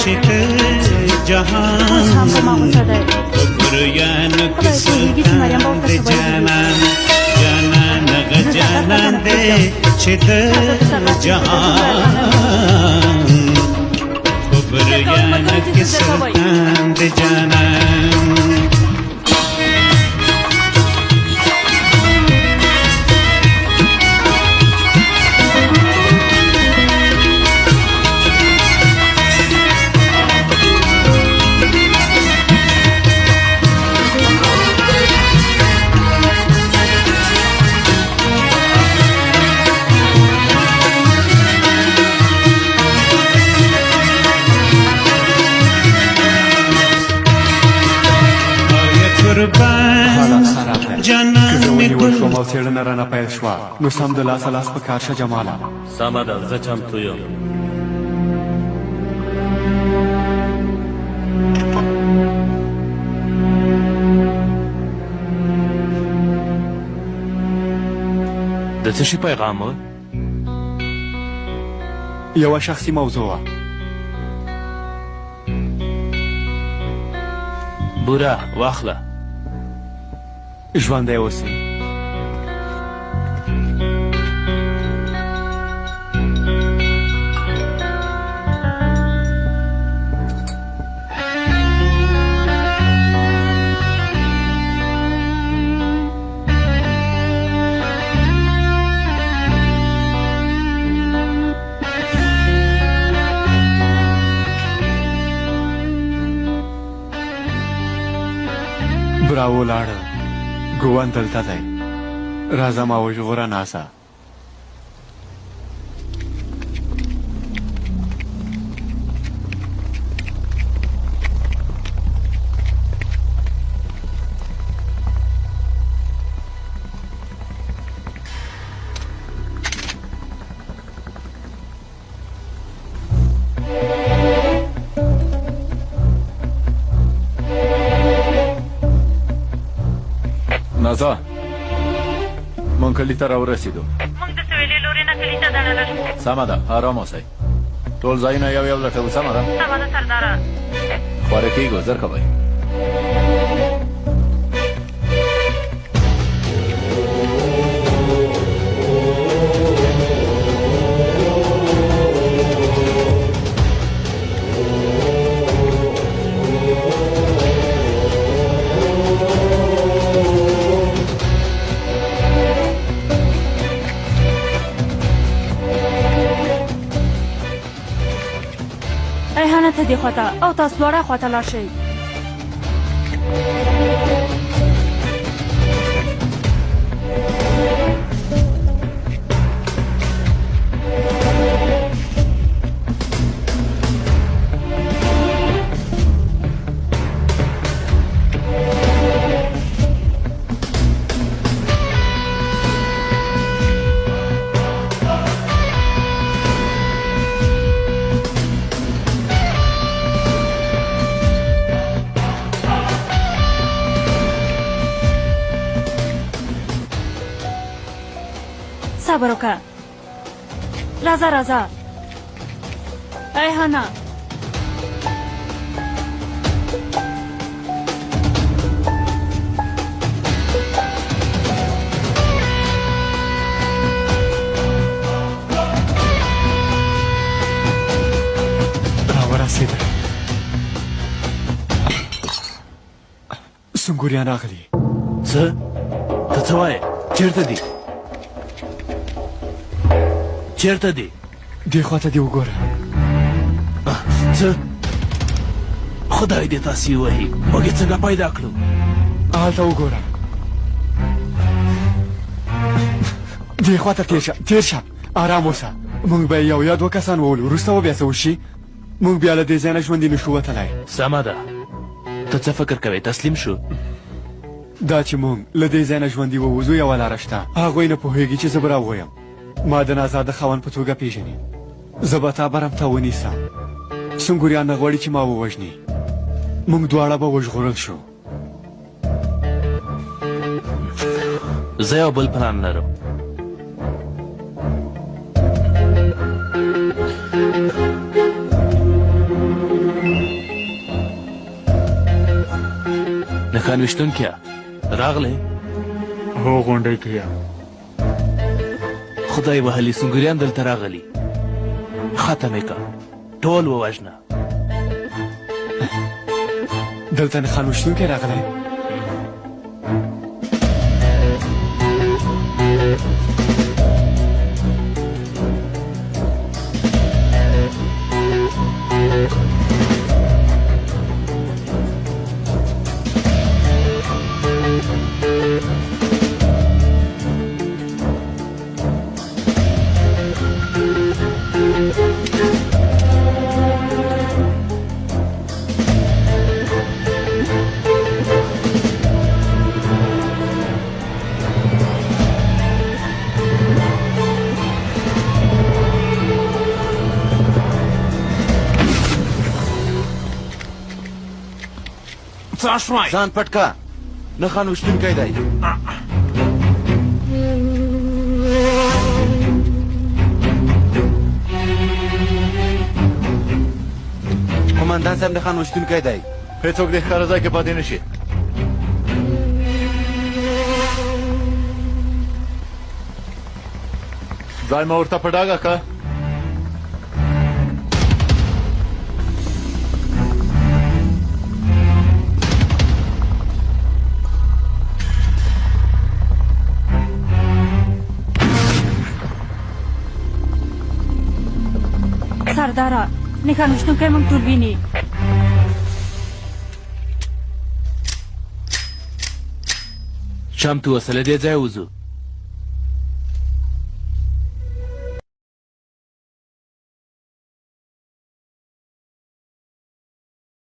چې ته جهان خبریان کسلطان د جانان جانان غ جانان دې چې ته جهان خبریان کسلطان د جانان جانان می ګل شوم او څېړنه رانه پیل شوه نو سم د لاسه لاس په کار شه جماله سمه ده زه چمتو یم د څه شي پیغام و یوه شخصي موضوع وه بوره واخله ژوندی اوسئ براو لاړه ګوان دلته دی راځه ما وژغوره ناسه نازا مونږ کلي ته راورسېدو موږ د سویلي لوري نه کلي ته دننه شوو سمه ده ارام اوسئ ټول ځایونه یو یو لټوو سمه ده سمه ده سرداره خواره کېږو زر کوئ ریحانه ته دې خواته او تاسو دواړه خواته لاړ شئ صبر وکړه راځه راځه ریحانه راورسېده سنګوریان راغلي څه ته څه وایې چېرته دي چېرته دي دې خواته دې وګوره څه خدای دې تاسې ووهي موږ یې څنګه پیدا کړو هلته وګوره دې خواته تېر شه ارام اوسه موږ به یو یا دوه کسان وولو وروسته به بیا څه وشي موږ بیا له دې ځای نه ژوندي نشو وتلی سمه ده ته څه فکر کوې تسلیم شو دا چې موږ له دې ځای نه ژوندي ووځو یوه لاره شته هغوی نه پوهېږي چې زه به راووایم ما د نازاده خاوند په توګه پیژنې زه به تا برم ته ونیسم سنګوریان نه غواړي چې ما ووژني موږ دواړه به وژغورل شو زه یو بل پلان لرم نښان ویشتونکیه راغلی هو غونډۍ کې یم. خدای وهلي سنګریان دلته راغلي ختم یې که ټول ووژنه. دلته نښان ویشتونکی راغلی. څه شوی ځان پټ که نښان ویشتونکی دی. قومندان صاحب نښان ویشتونکی دی. هېڅوک دې ښکاره ځای کې پاتې نه شي. ځای مې ورته په ډاګه که. سرداره نښان ویشتونکی موږ ټول ویني. چمتو اوسه له دې ځایه وځو.